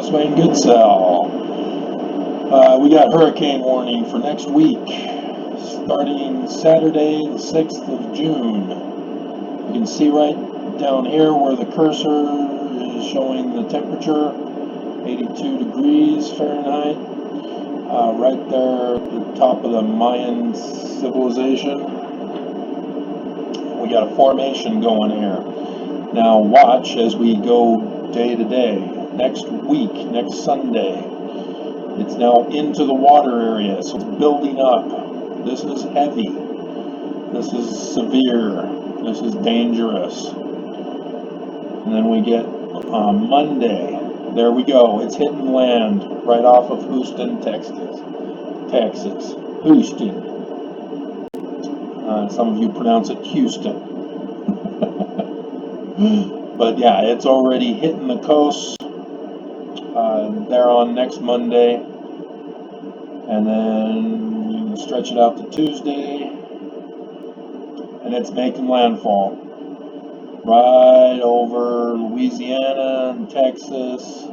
Swain Goodsell. We got hurricane warning for next week, starting Saturday, the 6th of June. You can see right down here where the cursor is showing the temperature, 82 degrees Fahrenheit. Right there at the top of the Mayan civilization. We got a formation going here. Now watch as we go day to day. Next week, next Sunday, it's now into the water area, so it's building up. This is heavy. This is severe. This is dangerous. And then we get Monday. There we go. It's hitting land right off of Houston, Texas. Houston. Some of you pronounce it Houston. But yeah, it's already hitting the coast there on next Monday. And then you can stretch it out to Tuesday. And it's making landfall right over Louisiana and Texas.